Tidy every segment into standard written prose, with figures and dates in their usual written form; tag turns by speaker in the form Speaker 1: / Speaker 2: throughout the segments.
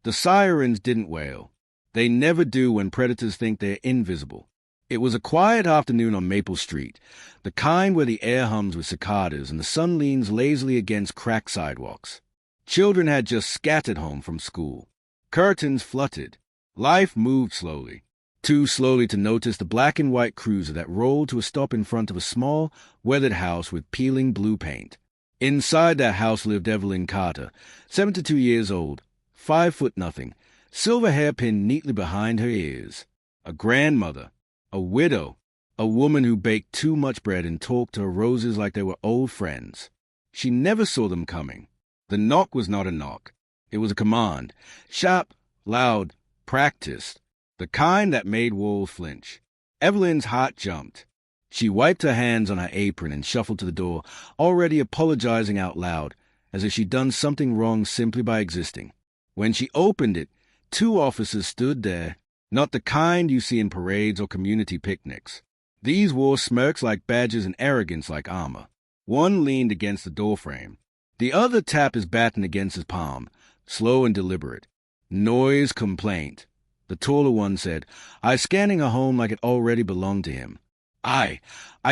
Speaker 1: The sirens didn't wail. They never do when predators think they're invisible. It was a quiet afternoon on Maple Street, the kind where the air hums with cicadas and the sun leans lazily against cracked sidewalks. Children had just scattered home from school. Curtains fluttered. Life moved slowly. Too slowly to notice the black and white cruiser that rolled to a stop in front of a small, weathered house with peeling blue paint. Inside that house lived Evelyn Carter, 72 years old, 5'0", silver hair pinned neatly behind her ears. A grandmother, a widow, a woman who baked too much bread and talked to her roses like they were old friends. She never saw them coming. The knock was not a knock. It was a command, sharp, loud, practiced, the kind that made walls flinch. Evelyn's heart jumped. She wiped her hands on her apron and shuffled to the door, already apologizing out loud, as if she'd done something wrong simply by existing. When she opened it, 2 officers stood there, not the kind you see in parades or community picnics. These wore smirks like badges and arrogance like armor. One leaned against the doorframe. The other tapped his baton against his palm, slow and deliberate. Noise complaint. The taller one said, "I scanning a home like it already belonged to him." I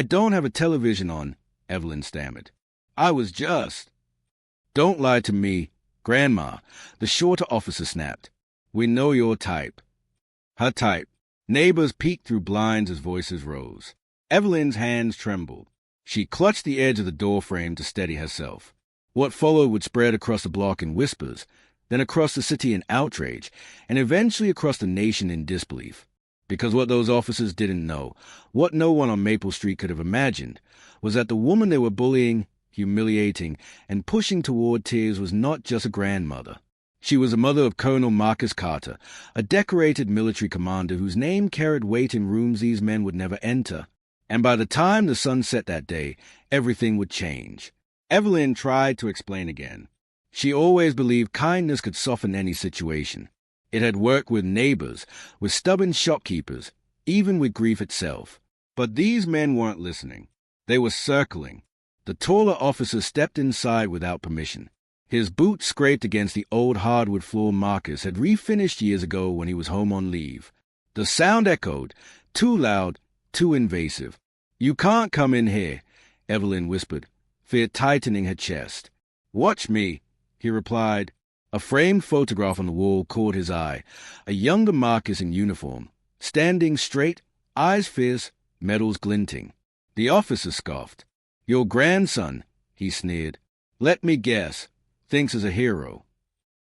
Speaker 1: don't have a television on," Evelyn stammered. "I was just—" "Don't lie to me, Grandma," the shorter officer snapped. "We know your type." Her type. Neighbors peeked through blinds as voices rose. Evelyn's hands trembled. She clutched the edge of the doorframe to steady herself. What followed would spread across the block in whispers, then across the city in outrage, and eventually across the nation in disbelief. Because what those officers didn't know, what no one on Maple Street could have imagined, was that the woman they were bullying, humiliating, and pushing toward tears was not just a grandmother. She was the mother of Colonel Marcus Carter, a decorated military commander whose name carried weight in rooms these men would never enter. And by the time the sun set that day, everything would change. Evelyn tried to explain again. She always believed kindness could soften any situation. It had worked with neighbors, with stubborn shopkeepers, even with grief itself. But these men weren't listening. They were circling. The taller officer stepped inside without permission. His boots scraped against the old hardwood floor Marcus had refinished years ago when he was home on leave. The sound echoed, too loud, too invasive. "You can't come in here," Evelyn whispered, fear tightening her chest. "Watch me," he replied. A framed photograph on the wall caught his eye, a younger Marcus in uniform, standing straight, eyes fierce, medals glinting. The officer scoffed. "Your grandson," he sneered. "Let me guess, thinks as a hero."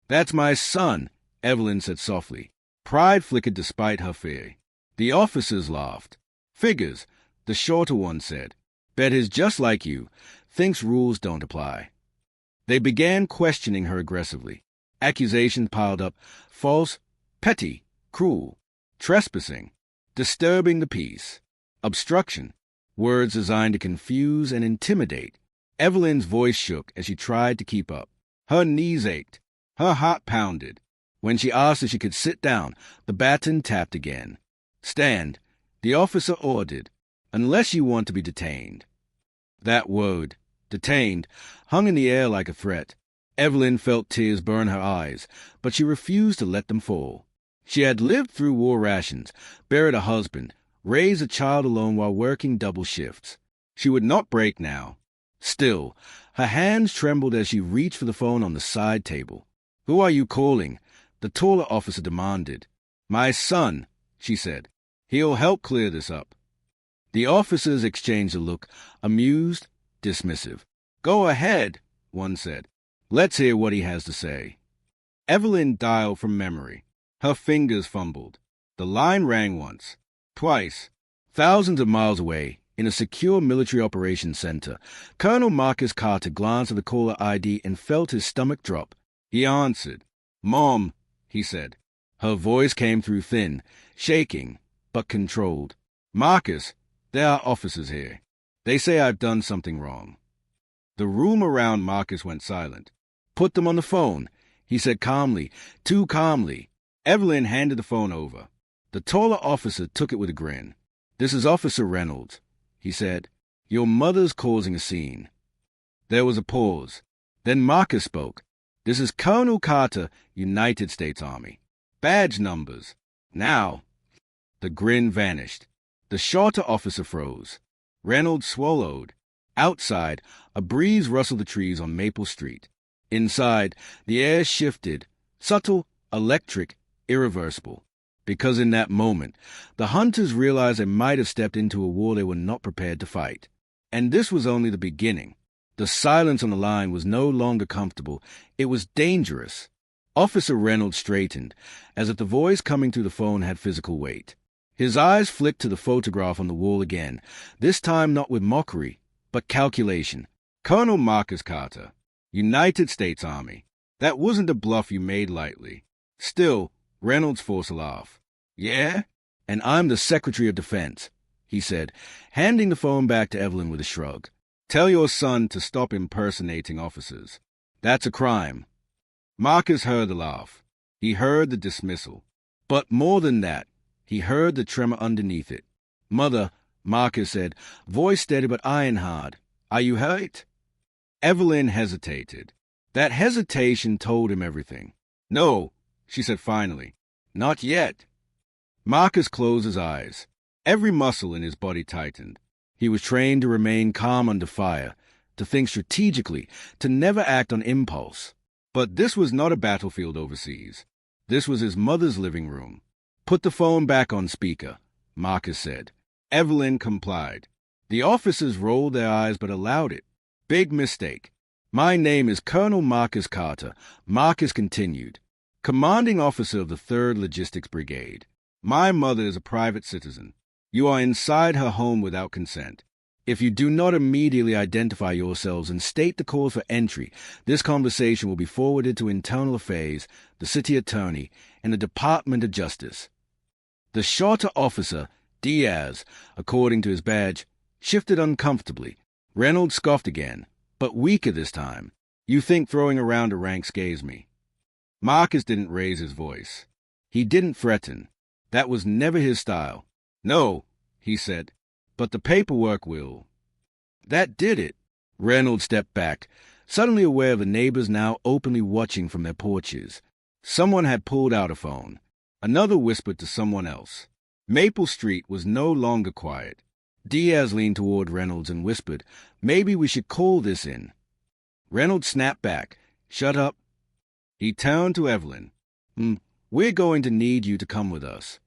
Speaker 1: "That's my son," Evelyn said softly. Pride flickered despite her fear. The officers laughed. "Figures," the shorter one said. "Bet he's just like you, thinks rules don't apply." They began questioning her aggressively. Accusations piled up: false, petty, cruel, trespassing, disturbing the peace, obstruction, words designed to confuse and intimidate. Evelyn's voice shook as she tried to keep up. Her knees ached. Her heart pounded. When she asked if she could sit down, the baton tapped again. "Stand," the officer ordered, "unless you want to be detained." That word, detained, hung in the air like a threat. Evelyn felt tears burn her eyes, but she refused to let them fall. She had lived through war rations, buried a husband, raised a child alone while working double shifts. She would not break now. Still, her hands trembled as she reached for the phone on the side table. "Who are you calling?" the taller officer demanded. "My son," she said. "He'll help clear this up." The officers exchanged a look, amused, dismissive. "Go ahead," one said. "Let's hear what he has to say." Evelyn dialed from memory. Her fingers fumbled. The line rang once, twice. Thousands of miles away, in a secure military operations center, Colonel Marcus Carter glanced at the caller ID and felt his stomach drop. He answered. "Mom," he said. Her voice came through thin, shaking, but controlled. "Marcus, there are officers here. They say I've done something wrong." The room around Marcus went silent. "Put them on the phone," he said calmly, too calmly. Evelyn handed the phone over. The taller officer took it with a grin. "This is Officer Reynolds," he said. "Your mother's causing a scene." There was a pause. Then Marcus spoke. This is Colonel Carter, United States Army. Badge numbers. Now. The grin vanished. The shorter officer froze. Reynolds swallowed. Outside, a breeze rustled the trees on Maple Street. Inside, the air shifted, subtle, electric, irreversible. Because in that moment, the hunters realized they might have stepped into a war they were not prepared to fight. And this was only the beginning. The silence on the line was no longer comfortable. It was dangerous. Officer Reynolds straightened, as if the voice coming through the phone had physical weight. His eyes flicked to the photograph on the wall again, this time not with mockery, but calculation. Colonel Marcus Carter, United States Army. That wasn't a bluff you made lightly. Still, Reynolds forced a laugh. Yeah? And I'm the Secretary of Defense, he said, handing the phone back to Evelyn with a shrug. Tell your son to stop impersonating officers. That's a crime. Marcus heard the laugh. He heard the dismissal. But more than that, he heard the tremor underneath it. Mother, Marcus said, voice steady but iron hard. Are you hurt? Evelyn hesitated. That hesitation told him everything. No, she said finally. Not yet. Marcus closed his eyes. Every muscle in his body tightened. He was trained to remain calm under fire, to think strategically, to never act on impulse. But this was not a battlefield overseas. This was his mother's living room. Put the phone back on speaker, Marcus said. Evelyn complied. The officers rolled their eyes but allowed it. Big mistake. My name is Colonel Marcus Carter, Marcus continued, commanding officer of the 3rd Logistics Brigade. My mother is a private citizen. You are inside her home without consent. If you do not immediately identify yourselves and state the cause for entry, this conversation will be forwarded to Internal Affairs, the City Attorney, and the Department of Justice. The shorter officer, Diaz, according to his badge, shifted uncomfortably. Reynolds scoffed again, but weaker this time. You think throwing around a rank scares me. Marcus didn't raise his voice. He didn't threaten. That was never his style. No, he said, but the paperwork will. That did it. Reynolds stepped back, suddenly aware of the neighbors now openly watching from their porches. Someone had pulled out a phone. Another whispered to someone else. Maple Street was no longer quiet. Diaz leaned toward Reynolds and whispered, Maybe we should call this in. Reynolds snapped back. Shut up. He turned to Evelyn. We're going to need you to come with us.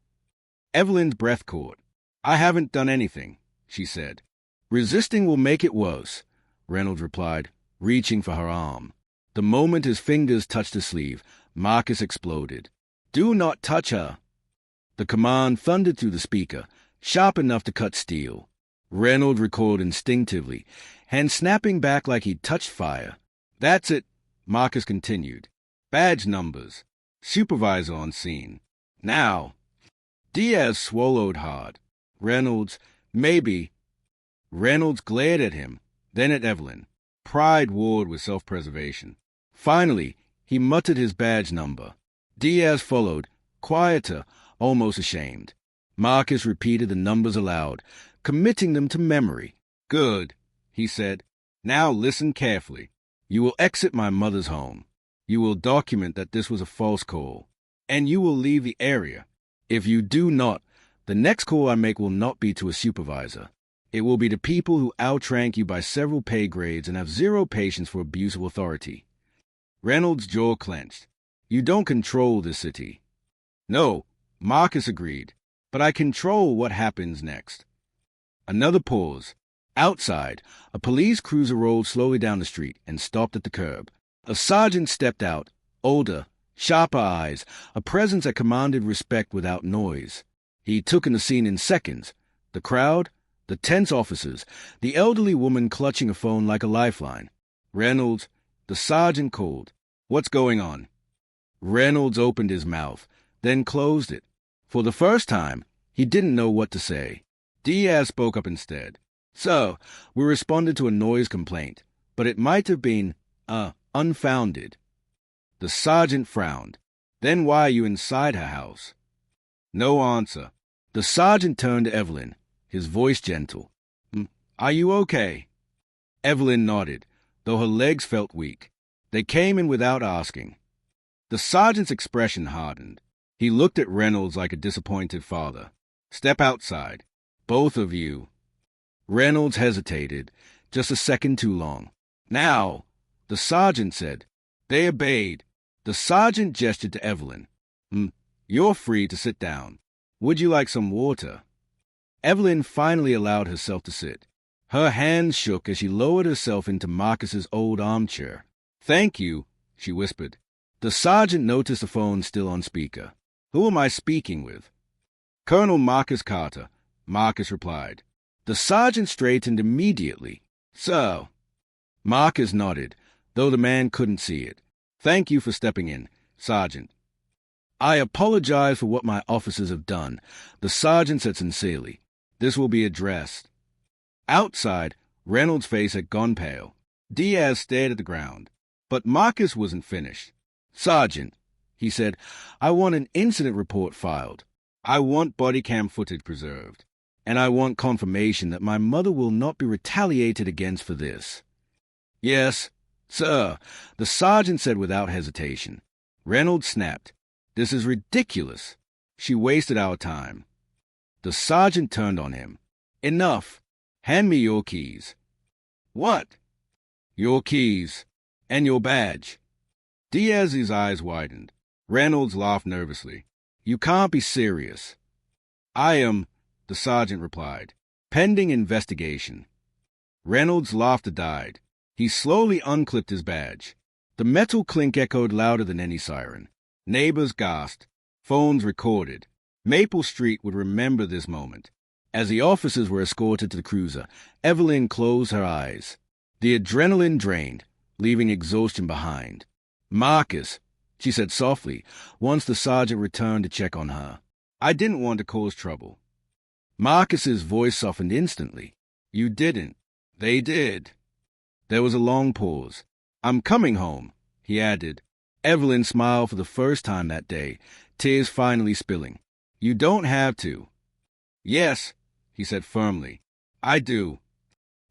Speaker 1: Evelyn's breath caught. I haven't done anything, she said. Resisting will make it worse, Reynolds replied, reaching for her arm. The moment his fingers touched her sleeve, Marcus exploded. Do not touch her. The command thundered through the speaker, sharp enough to cut steel. Reynolds recoiled instinctively, hand snapping back like he'd touched fire. That's it, Marcus continued. Badge numbers. Supervisor on scene. Now. Diaz swallowed hard. Reynolds, maybe. Reynolds glared at him, then at Evelyn. Pride warred with self-preservation. Finally, he muttered his badge number. Diaz followed, quieter, almost ashamed. Marcus repeated the numbers aloud, committing them to memory. Good, he said. Now listen carefully. You will exit my mother's home. You will document that this was a false call. And you will leave the area. If you do not, the next call I make will not be to a supervisor. It will be to people who outrank you by several pay grades and have zero patience for abuse of authority. Reynolds' jaw clenched. You don't control this city. No, Marcus agreed, but I control what happens next. Another pause. Outside, a police cruiser rolled slowly down the street and stopped at the curb. A sergeant stepped out, older, sharper eyes, a presence that commanded respect without noise. He took in the scene in seconds. The crowd, the tense officers, the elderly woman clutching a phone like a lifeline. Reynolds, the sergeant called. What's going on? Reynolds opened his mouth, then closed it. For the first time, he didn't know what to say. Diaz spoke up instead. So, we responded to a noise complaint, but it might have been, unfounded. The sergeant frowned. Then why are you inside her house? No answer. The sergeant turned to Evelyn, his voice gentle. Are you okay? Evelyn nodded, though her legs felt weak. They came in without asking. The sergeant's expression hardened. He looked at Reynolds like a disappointed father. "Step outside. Both of you." Reynolds hesitated, just a second too long. "Now," the sergeant said. They obeyed. The sergeant gestured to Evelyn. "You're free to sit down. Would you like some water?" Evelyn finally allowed herself to sit. Her hands shook as she lowered herself into Marcus's old armchair. "Thank you," she whispered. The sergeant noticed the phone still on speaker. "Who am I speaking with?" "Colonel Marcus Carter," Marcus replied. The sergeant straightened immediately. "So?" Marcus nodded, though the man couldn't see it. "Thank you for stepping in, Sergeant." "I apologize for what my officers have done," the sergeant said sincerely. "This will be addressed." Outside, Reynolds' face had gone pale. Diaz stared at the ground. But Marcus wasn't finished. "Sergeant," he said, "I want an incident report filed. I want body cam footage preserved. And I want confirmation that my mother will not be retaliated against for this." "Yes, sir," the sergeant said without hesitation. Reynolds snapped. "This is ridiculous. She wasted our time." The sergeant turned on him. "Enough. Hand me your keys." "What?" "Your keys. And your badge." Diaz's eyes widened. Reynolds laughed nervously. "You can't be serious." "I am," the sergeant replied. "Pending investigation." Reynolds' laughter died. He slowly unclipped his badge. The metal clink echoed louder than any siren. Neighbors gasped. Phones recorded. Maple Street would remember this moment. As the officers were escorted to the cruiser, Evelyn closed her eyes. The adrenaline drained, leaving exhaustion behind. "Marcus," she said softly, once the sergeant returned to check on her. "I didn't want to cause trouble." Marcus's voice softened instantly. "You didn't. They did." There was a long pause. "I'm coming home," he added. Evelyn smiled for the first time that day, tears finally spilling. "You don't have to." "Yes," he said firmly. "I do."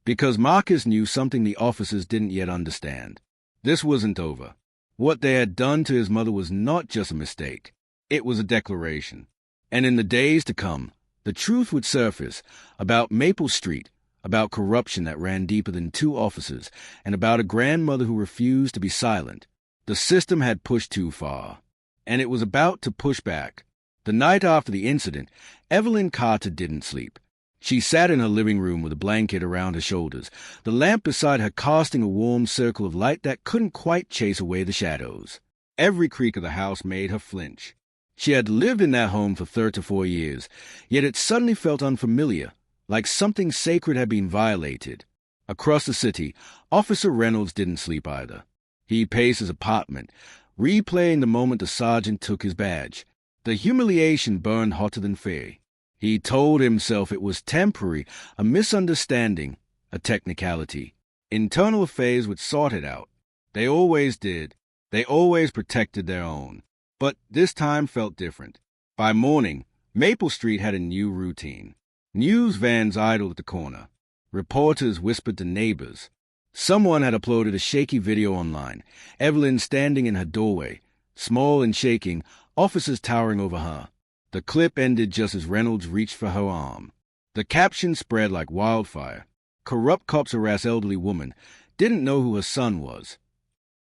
Speaker 1: Because Marcus knew something the officers didn't yet understand. This wasn't over. What they had done to his mother was not just a mistake. It was a declaration. And in the days to come, the truth would surface about Maple Street, about corruption that ran deeper than two officers, and about a grandmother who refused to be silent. The system had pushed too far, and it was about to push back. The night after the incident, Evelyn Carter didn't sleep. She sat in her living room with a blanket around her shoulders, the lamp beside her casting a warm circle of light that couldn't quite chase away the shadows. Every creak of the house made her flinch. She had lived in that home for 34 years, yet it suddenly felt unfamiliar, like something sacred had been violated. Across the city, Officer Reynolds didn't sleep either. He paced his apartment, replaying the moment the sergeant took his badge. The humiliation burned hotter than fear. He told himself it was temporary, a misunderstanding, a technicality. Internal affairs would sort it out. They always did. They always protected their own. But this time felt different. By morning, Maple Street had a new routine. News vans idled at the corner. Reporters whispered to neighbors. Someone had uploaded a shaky video online. Evelyn standing in her doorway, small and shaking, officers towering over her. The clip ended just as Reynolds reached for her arm. The caption spread like wildfire. "Corrupt cops harass elderly woman. Didn't know who her son was."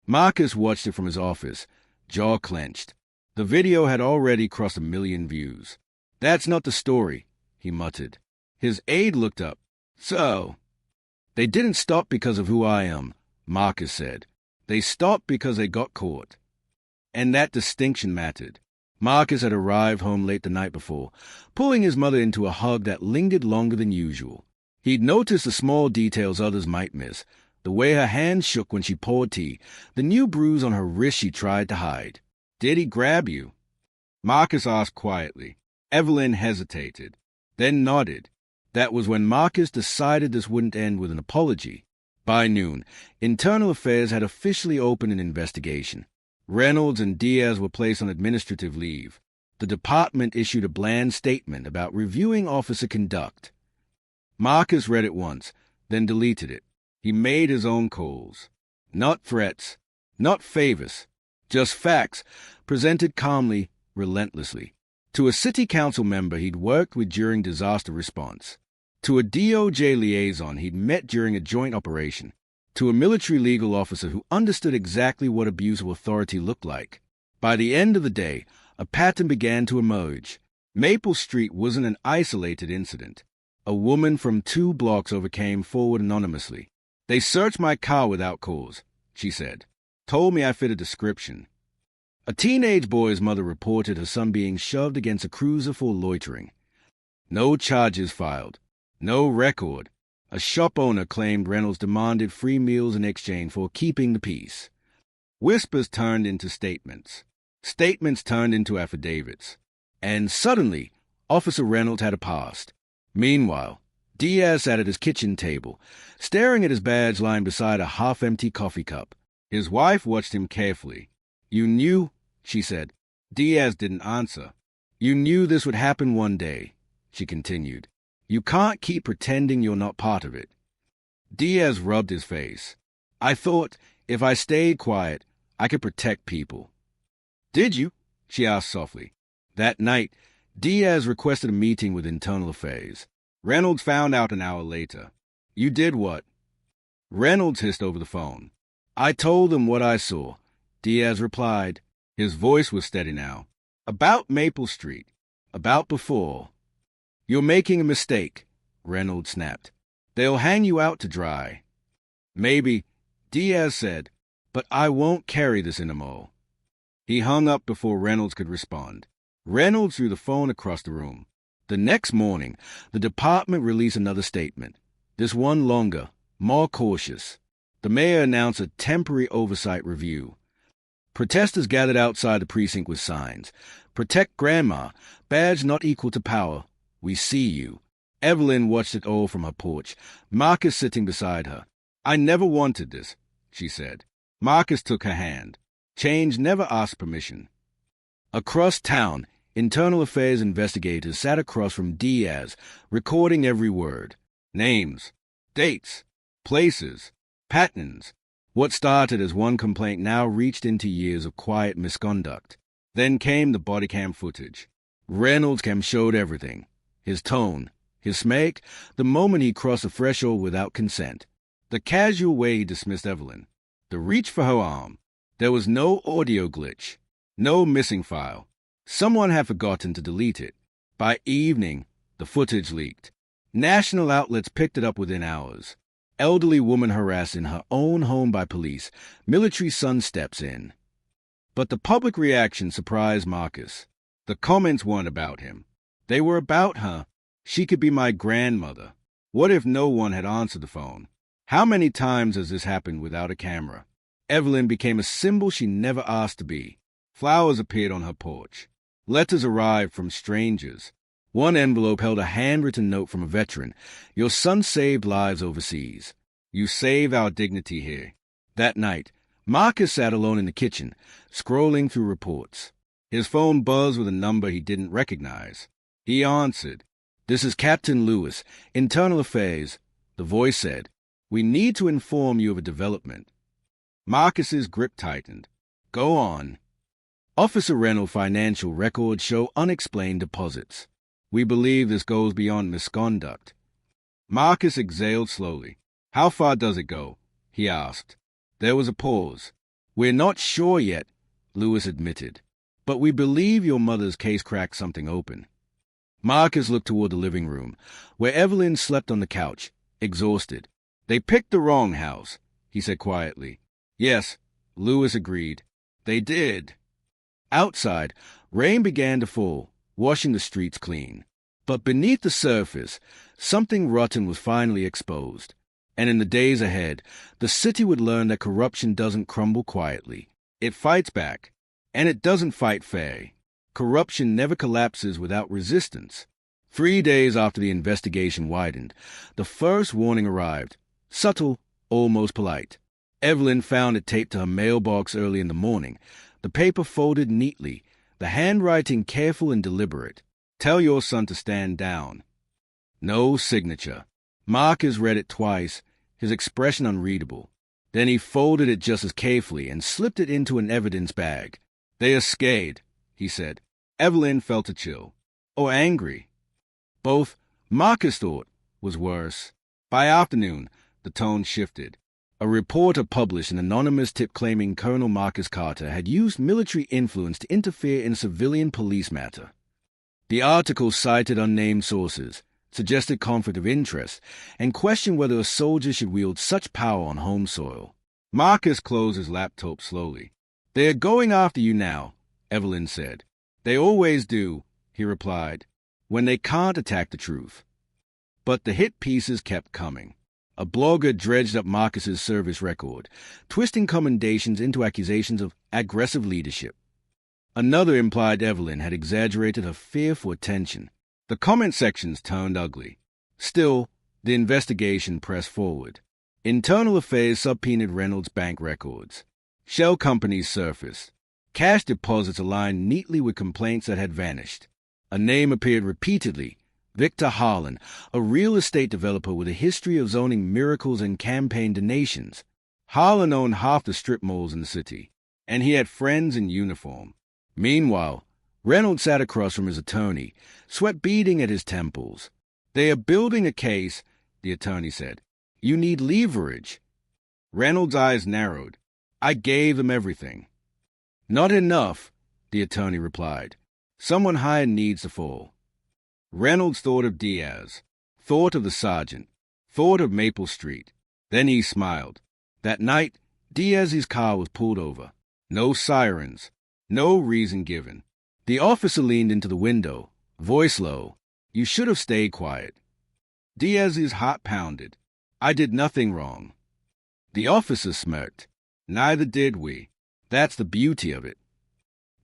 Speaker 1: Marcus watched it from his office, jaw clenched. The video had already crossed 1 million views. "That's not the story," he muttered. His aide looked up. "So?" "They didn't stop because of who I am," Marcus said. "They stopped because they got caught." And that distinction mattered. Marcus had arrived home late the night before, pulling his mother into a hug that lingered longer than usual. He'd noticed the small details others might miss, the way her hands shook when she poured tea, the new bruise on her wrist she tried to hide. "Did he grab you?" Marcus asked quietly. Evelyn hesitated, then nodded. That was when Marcus decided this wouldn't end with an apology. By noon, Internal Affairs had officially opened an investigation. Reynolds and Diaz were placed on administrative leave. The department issued a bland statement about reviewing officer conduct. Marcus read it once, then deleted it. He made his own calls. Not threats, Not favors, just facts, presented calmly, relentlessly. To a city council member he'd worked with during disaster response. To a DOJ liaison he'd met during a joint operation. To a military legal officer who understood exactly what abuse of authority looked like. By the end of the day, a pattern began to emerge. Maple Street wasn't an isolated incident. A woman from 2 blocks over came forward anonymously. "They searched my car without cause," she said. "Told me I fit a description." A teenage boy's mother reported her son being shoved against a cruiser for loitering. No charges filed. No record. A shop owner claimed Reynolds demanded free meals in exchange for keeping the peace. Whispers turned into statements. Statements turned into affidavits. And suddenly, Officer Reynolds had a past. Meanwhile, Diaz sat at his kitchen table, staring at his badge lying beside a half-empty coffee cup. His wife watched him carefully. "You knew," she said. Diaz didn't answer. "You knew this would happen one day," she continued. "You can't keep pretending you're not part of it." Diaz rubbed his face. "I thought if I stayed quiet, I could protect people." "Did you?" she asked softly. That night, Diaz requested a meeting with Internal Affairs. Reynolds found out an hour later. "You did what?" Reynolds hissed over the phone. "I told them what I saw," Diaz replied. His voice was steady now. "About Maple Street. About before." "You're making a mistake," Reynolds snapped. "They'll hang you out to dry." "Maybe," Diaz said, "but I won't carry this anymore." He hung up before Reynolds could respond. Reynolds threw the phone across the room. The next morning, the department released another statement, this one longer, more cautious. The mayor announced a temporary oversight review. Protesters gathered outside the precinct with signs. "Protect Grandma. Badge not equal to power. We see you." Evelyn watched it all from her porch, Marcus sitting beside her. "I never wanted this," she said. Marcus took her hand. Change never asked permission. Across town, Internal Affairs investigators sat across from Diaz, recording every word. Names, dates, places, patterns. What started as one complaint now reached into years of quiet misconduct. Then came the body cam footage. Reynolds' cam showed everything. His tone, his smack, the moment he crossed the threshold without consent. The casual way he dismissed Evelyn. The reach for her arm. There was no audio glitch. No missing file. Someone had forgotten to delete it. By evening, the footage leaked. National outlets picked it up within hours. Elderly woman harassed in her own home by police. Military son steps in. But the public reaction surprised Marcus. The comments weren't about him. They were about her. She could be my grandmother. What if no one had answered the phone? How many times has this happened without a camera? Evelyn became a symbol she never asked to be. Flowers appeared on her porch. Letters arrived from strangers. One envelope held a handwritten note from a veteran. "Your son saved lives overseas. You saved our dignity here." That night, Marcus sat alone in the kitchen, scrolling through reports. His phone buzzed with a number he didn't recognize. He answered. "This is Captain Lewis, Internal Affairs." The voice said, "We need to inform you of a development." Marcus's grip tightened. "Go on." Officer Reynolds' financial records show unexplained deposits. "We believe this goes beyond misconduct." Marcus exhaled slowly. "How far does it go?" he asked. There was a pause. "We're not sure yet," Lewis admitted. "But we believe your mother's case cracked something open." Marcus looked toward the living room, where Evelyn slept on the couch, exhausted. "They picked the wrong house," he said quietly. "Yes," Lewis agreed. "They did." Outside, rain began to fall, washing the streets clean. But beneath the surface, something rotten was finally exposed. And in the days ahead, the city would learn that corruption doesn't crumble quietly. It fights back, and it doesn't fight fair. Corruption never collapses without resistance. 3 days after the investigation widened, the first warning arrived, subtle, almost polite. Evelyn found it taped to her mailbox early in the morning, the paper folded neatly, the handwriting careful and deliberate. "Tell your son to stand down." No signature. Marcus read it twice, his expression unreadable. Then he folded it just as carefully and slipped it into an evidence bag. "They are scared," he said. Evelyn felt a chill. Or angry. Both. Marcus thought was worse. By afternoon, the tone shifted. A reporter published an anonymous tip claiming Colonel Marcus Carter had used military influence to interfere in civilian police matter. The article cited unnamed sources, suggested conflict of interest, and questioned whether a soldier should wield such power on home soil. Marcus closed his laptop slowly. "They are going after you now," Evelyn said. "They always do," he replied, "when they can't attack the truth." But the hit pieces kept coming. A blogger dredged up Marcus's service record, twisting commendations into accusations of aggressive leadership. Another implied Evelyn had exaggerated her fear for attention. The comment sections turned ugly. Still, the investigation pressed forward. Internal Affairs subpoenaed Reynolds' bank records. Shell companies surfaced. Cash deposits aligned neatly with complaints that had vanished. A name appeared repeatedly: Victor Harlan, a real estate developer with a history of zoning miracles and campaign donations. Harlan owned half the strip malls in the city, and he had friends in uniform. Meanwhile, Reynolds sat across from his attorney, sweat beading at his temples. "They are building a case," the attorney said. "You need leverage." Reynolds' eyes narrowed. "I gave them everything." "Not enough," the attorney replied. "Someone higher needs to fall." Reynolds thought of Diaz, thought of the sergeant, thought of Maple Street. Then he smiled. That night, Diaz's car was pulled over. No sirens. No reason given. The officer leaned into the window, voice low. "You should have stayed quiet." Diaz's heart pounded. "I did nothing wrong." The officer smirked. "Neither did we. That's the beauty of it."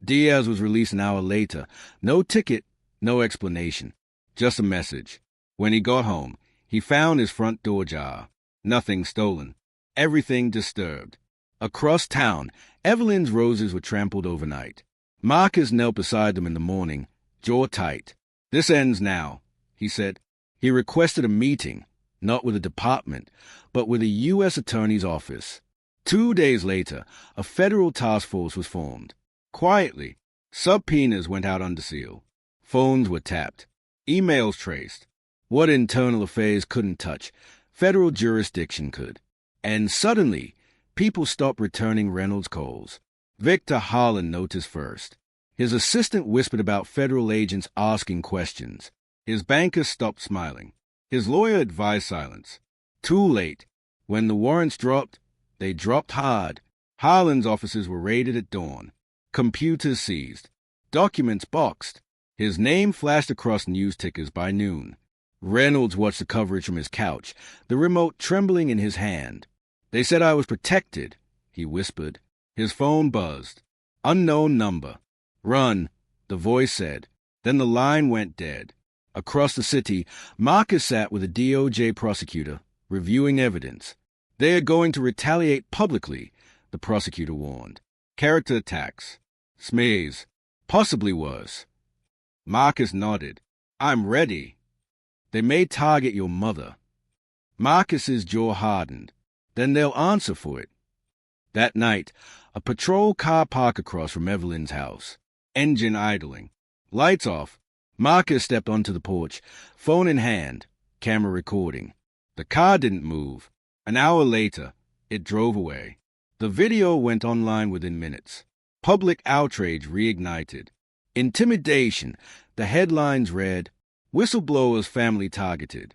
Speaker 1: Diaz was released an hour later. No ticket, no explanation. Just a message. When he got home, he found his front door ajar. Nothing stolen. Everything disturbed. Across town, Evelyn's roses were trampled overnight. Marcus knelt beside them in the morning, jaw tight. "This ends now," he said. He requested a meeting, not with the department, but with the U.S. Attorney's office. 2 days later, a federal task force was formed. Quietly, subpoenas went out under seal. Phones were tapped. Emails traced. What Internal Affairs couldn't touch, federal jurisdiction could. And suddenly, people stopped returning Reynolds' calls. Victor Harlan noticed first. His assistant whispered about federal agents asking questions. His banker stopped smiling. His lawyer advised silence. Too late. When the warrants dropped, they dropped hard. Harlan's offices were raided at dawn. Computers seized. Documents boxed. His name flashed across news tickers by noon. Reynolds watched the coverage from his couch, the remote trembling in his hand. "They said I was protected," he whispered. His phone buzzed. "Unknown number." "Run," the voice said. Then the line went dead. Across the city, Marcus sat with a DOJ prosecutor, reviewing evidence. "They are going to retaliate publicly," the prosecutor warned. "Character attacks. Smears. Possibly worse." Marcus nodded. "I'm ready." "They may target your mother." Marcus's jaw hardened. "Then they'll answer for it." That night, a patrol car parked across from Evelyn's house. Engine idling. Lights off. Marcus stepped onto the porch, phone in hand, camera recording. The car didn't move. An hour later, it drove away. The video went online within minutes. Public outrage reignited. Intimidation. The headlines read, "Whistleblower's family targeted."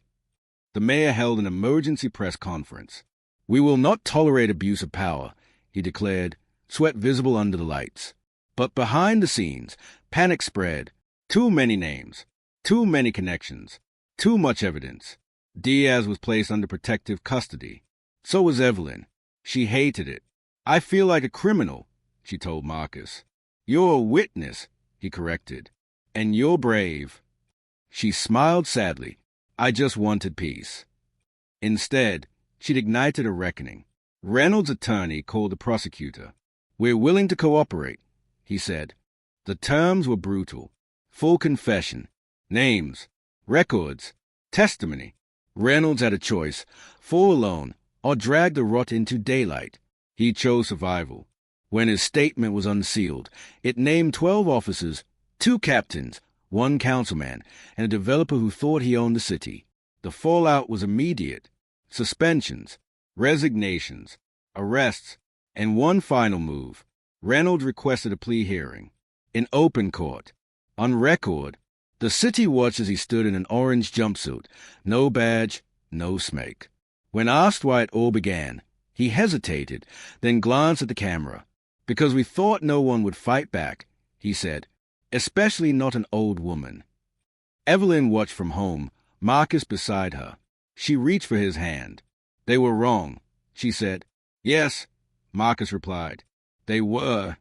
Speaker 1: The mayor held an emergency press conference. "We will not tolerate abuse of power," he declared, sweat visible under the lights. But behind the scenes, panic spread. Too many names. Too many connections. Too much evidence. Diaz was placed under protective custody. So was Evelyn. She hated it. "I feel like a criminal," she told Marcus. "You're a witness," he corrected. "And you're brave." She smiled sadly. "I just wanted peace." Instead, she'd ignited a reckoning. Reynolds' attorney called the prosecutor. "We're willing to cooperate," he said. The terms were brutal. Full confession. Names. Records. Testimony. Reynolds had a choice. 4 alone or drag the rot into daylight. He chose survival. When his statement was unsealed, it named 12 officers, 2 captains, 1 councilman, and a developer who thought he owned the city. The fallout was immediate. Suspensions, resignations, arrests, and one final move. Reynolds requested a plea hearing. In open court. On record, the city watched as he stood in an orange jumpsuit. No badge, no smake. When asked why it all began, he hesitated, then glanced at the camera. Because we thought no one would fight back, he said, especially not an old woman. Evelyn watched from home, Marcus beside her. She reached for his hand. They were wrong, she said. Yes, Marcus replied. They were.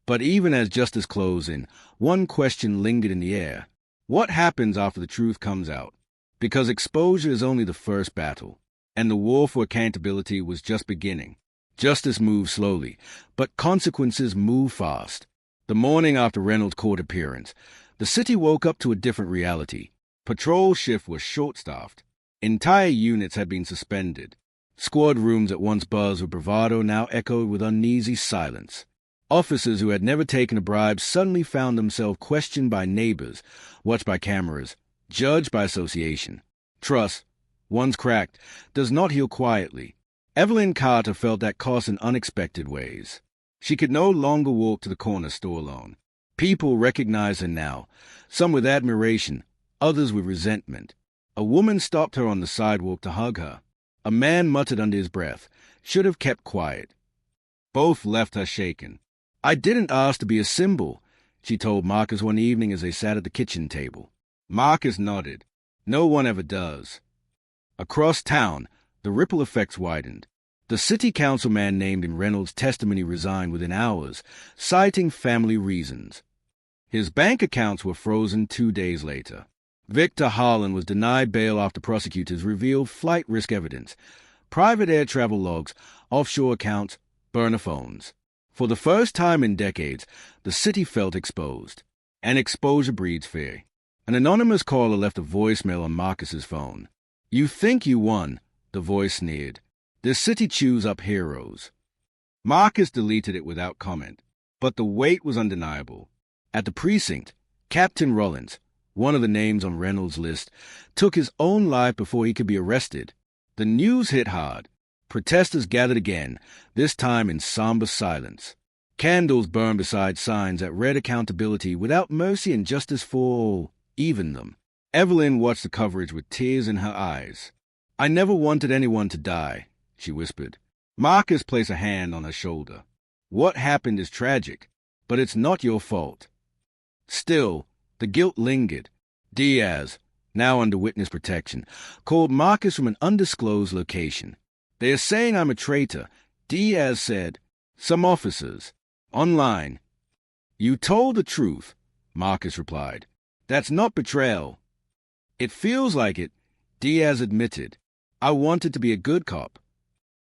Speaker 1: But even as justice closed in, one question lingered in the air. What happens after the truth comes out? Because exposure is only the first battle, and the war for accountability was just beginning. Justice moves slowly, but consequences move fast. The morning after Reynolds' court appearance, the city woke up to a different reality. Patrol shift was short-staffed. Entire units had been suspended. Squad rooms that once buzzed with bravado now echoed with uneasy silence. Officers who had never taken a bribe suddenly found themselves questioned by neighbors, watched by cameras, judged by association. Trust, once cracked, does not heal quietly. Evelyn Carter felt that cost in unexpected ways. She could no longer walk to the corner store alone. People recognized her now, some with admiration, others with resentment. A woman stopped her on the sidewalk to hug her. A man muttered under his breath, "Should have kept quiet." Both left her shaken. "I didn't ask to be a symbol," she told Marcus one evening as they sat at the kitchen table. Marcus nodded. No one ever does. Across town, the ripple effects widened. The city councilman named in Reynolds' testimony resigned within hours, citing family reasons. His bank accounts were frozen 2 days later. Victor Harlan was denied bail after prosecutors revealed flight risk evidence, private air travel logs, offshore accounts, burner phones. For the first time in decades, the city felt exposed. And exposure breeds fear. An anonymous caller left a voicemail on Marcus's phone. "You think you won," the voice sneered. "This city chews up heroes." Marcus deleted it without comment, but the weight was undeniable. At the precinct, Captain Rollins, one of the names on Reynolds' list, took his own life before he could be arrested. The news hit hard. Protesters gathered again, this time in somber silence. Candles burned beside signs that read accountability without mercy and justice for all, even them. Evelyn watched the coverage with tears in her eyes. "I never wanted anyone to die," she whispered. Marcus placed a hand on her shoulder. "What happened is tragic, but it's not your fault." Still, the guilt lingered. Diaz, now under witness protection, called Marcus from an undisclosed location. "They are saying I'm a traitor," Diaz said. "Some officers. Online." "You told the truth," Marcus replied. "That's not betrayal." "It feels like it," Diaz admitted. "I wanted to be a good cop."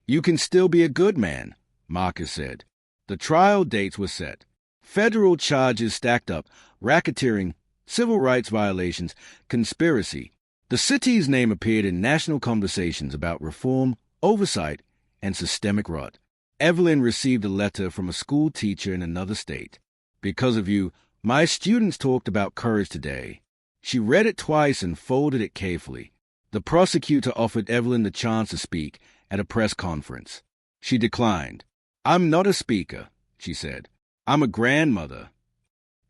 Speaker 1: "You can still be a good man," Marcus said. The trial dates were set. Federal charges stacked up: racketeering, civil rights violations, conspiracy. The city's name appeared in national conversations about reform, oversight, and systemic rot. Evelyn received a letter from a school teacher in another state. "Because of you, my students talked about courage today." She read it twice and folded it carefully. The prosecutor offered Evelyn the chance to speak at a press conference. She declined. "I'm not a speaker," she said. "I'm a grandmother."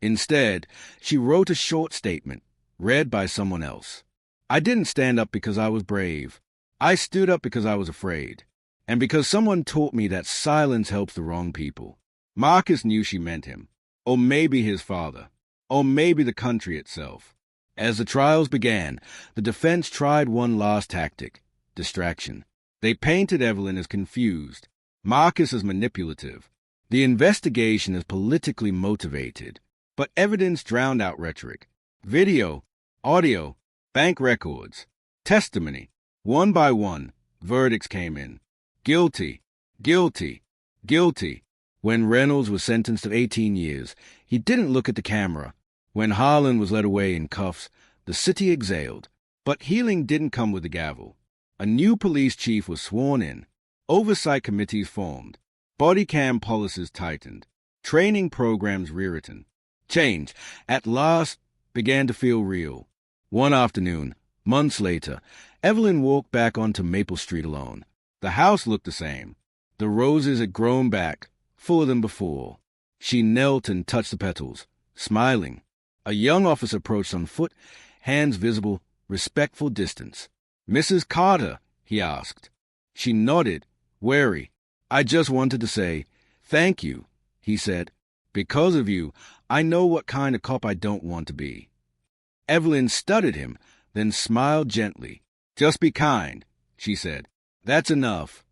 Speaker 1: Instead, she wrote a short statement, read by someone else. "I didn't stand up because I was brave. I stood up because I was afraid. And because someone taught me that silence helps the wrong people." Marcus knew she meant him. Or maybe his father. Or maybe the country itself. As the trials began, the defense tried one last tactic: distraction. They painted Evelyn as confused, Marcus as manipulative, the investigation as politically motivated. But evidence drowned out rhetoric. Video, audio, bank records, testimony. One by one, verdicts came in. Guilty, guilty, guilty. When Reynolds was sentenced to 18 years, he didn't look at the camera. When Harlan was led away in cuffs, the city exhaled. But healing didn't come with the gavel. A new police chief was sworn in. Oversight committees formed. Body cam policies tightened. Training programs rewritten. Change, at last, began to feel real. One afternoon, months later, Evelyn walked back onto Maple Street alone. The house looked the same. The roses had grown back, fuller than before. She knelt and touched the petals, smiling. A young officer approached on foot, hands visible, respectful distance. "Mrs. Carter?" he asked. She nodded, wary. "I just wanted to say, thank you," he said. "Because of you, I know what kind of cop I don't want to be." Evelyn studied him, then smiled gently. "Just be kind," she said. "That's enough."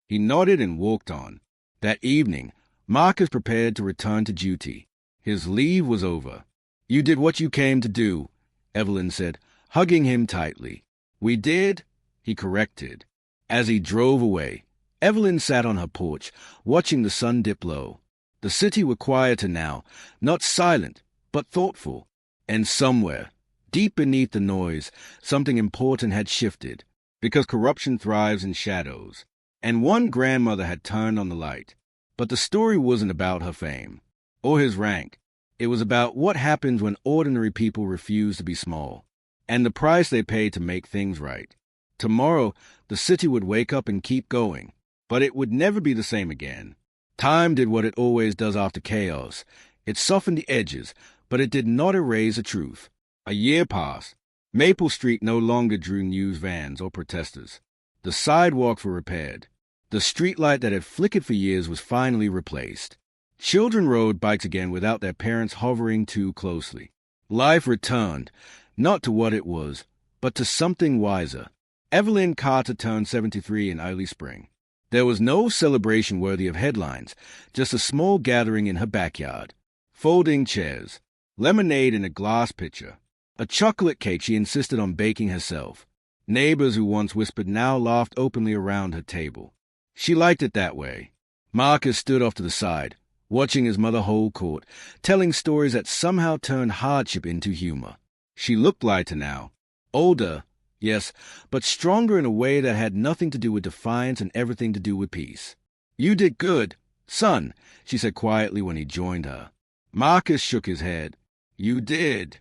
Speaker 1: He nodded and walked on. That evening, Marcus prepared to return to duty. His leave was over. "You did what you came to do," Evelyn said, hugging him tightly. "We did," he corrected. As he drove away, Evelyn sat on her porch, watching the sun dip low. The city was quieter now, not silent, but thoughtful. And somewhere, deep beneath the noise, something important had shifted, because corruption thrives in shadows. And one grandmother had turned on the light. But the story wasn't about her fame, or his rank. It was about what happens when ordinary people refuse to be small, and the price they pay to make things right. Tomorrow, the city would wake up and keep going, but it would never be the same again. Time did what it always does after chaos. It softened the edges, but it did not erase the truth. A year passed. Maple Street no longer drew news vans or protesters. The sidewalks were repaired. The streetlight that had flickered for years was finally replaced. Children rode bikes again without their parents hovering too closely. Life returned, not to what it was, but to something wiser. Evelyn Carter turned 73 in early spring. There was no celebration worthy of headlines, just a small gathering in her backyard. Folding chairs, lemonade in a glass pitcher, a chocolate cake she insisted on baking herself. Neighbors who once whispered now laughed openly around her table. She liked it that way. Marcus stood off to the side, watching his mother hold court, telling stories that somehow turned hardship into humor. She looked lighter now, older, yes, but stronger in a way that had nothing to do with defiance and everything to do with peace. "You did good, son," she said quietly when he joined her. Marcus shook his head. "You did."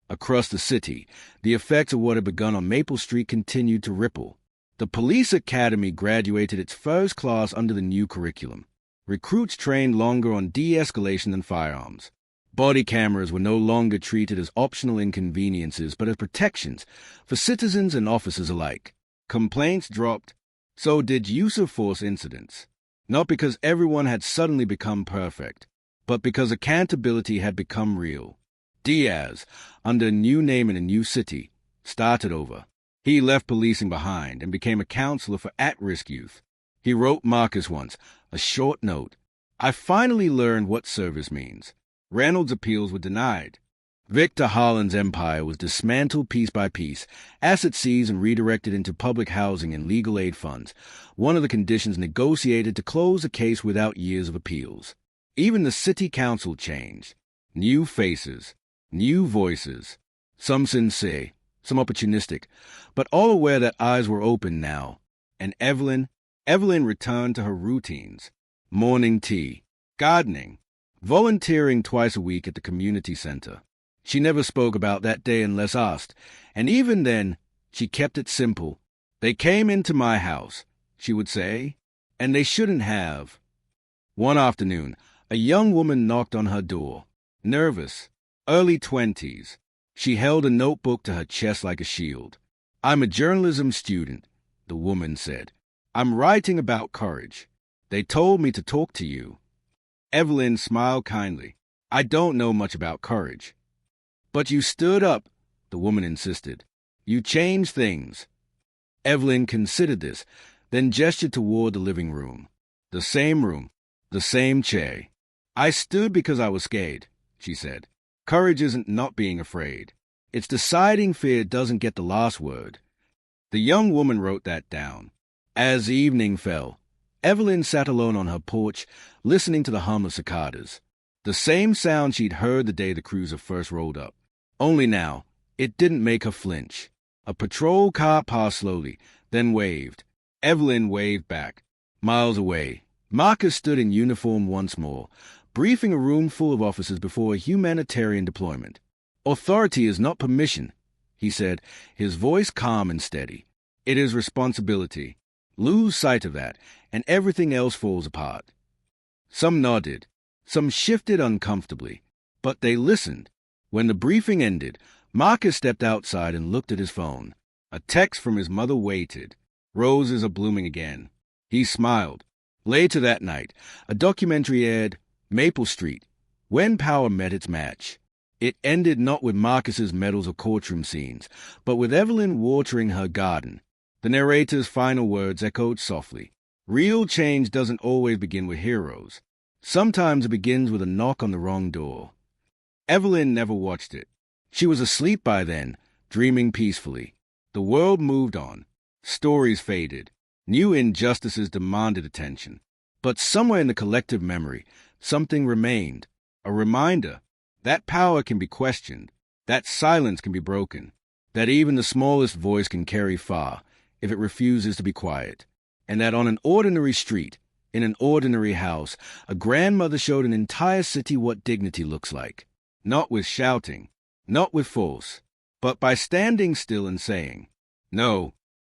Speaker 1: Across the city, the effects of what had begun on Maple Street continued to ripple. The police academy graduated its first class under the new curriculum. Recruits trained longer on de-escalation than firearms. Body cameras were no longer treated as optional inconveniences, but as protections for citizens and officers alike. Complaints dropped. So did use of force incidents. Not because everyone had suddenly become perfect, but because accountability had become real. Diaz, under a new name in a new city, started over. He left policing behind and became a counselor for at-risk youth. He wrote Marcus once, a short note. "I finally learned what service means." Reynolds' appeals were denied. Victor Harlan's empire was dismantled piece by piece, assets seized and redirected into public housing and legal aid funds, one of the conditions negotiated to close the case without years of appeals. Even the city council changed. New faces, new voices, some sincere, some opportunistic, but all aware that eyes were open now. And Evelyn returned to her routines. Morning tea, gardening, volunteering twice a week at the community center. She never spoke about that day unless asked, and even then, she kept it simple. "They came into my house," she would say, "and they shouldn't have." One afternoon, a young woman knocked on her door. Nervous, early 20s. She held a notebook to her chest like a shield. "I'm a journalism student," the woman said. "I'm writing about courage. They told me to talk to you." Evelyn smiled kindly. "I don't know much about courage." "But you stood up," the woman insisted. "You changed things." Evelyn considered this, then gestured toward the living room. The same chair. "I stood because I was scared," she said. "Courage isn't not being afraid. It's deciding fear doesn't get the last word." The young woman wrote that down. As evening fell, Evelyn sat alone on her porch, listening to the hum of cicadas. The same sound she'd heard the day the cruiser first rolled up. Only now, it didn't make her flinch. A patrol car passed slowly, then waved. Evelyn waved back. Miles away, Marcus stood in uniform once more, briefing a room full of officers before a humanitarian deployment. "Authority is not permission," he said, his voice calm and steady. "It is responsibility. Lose sight of that, and everything else falls apart." Some nodded, some shifted uncomfortably, but they listened. When the briefing ended, Marcus stepped outside and looked at his phone. A text from his mother waited. "Roses are blooming again." He smiled. Later that night, a documentary aired, Maple Street, When Power Met Its Match. It ended not with Marcus's medals or courtroom scenes, but with Evelyn watering her garden. The narrator's final words echoed softly. Real change doesn't always begin with heroes. Sometimes it begins with a knock on the wrong door. Evelyn never watched it. She was asleep by then, dreaming peacefully. The world moved on. Stories faded. New injustices demanded attention. But somewhere in the collective memory, something remained. A reminder that power can be questioned, that silence can be broken, that even the smallest voice can carry far if it refuses to be quiet, and that on an ordinary street, in an ordinary house, a grandmother showed an entire city what dignity looks like. Not with shouting, not with force, but by standing still and saying, "No,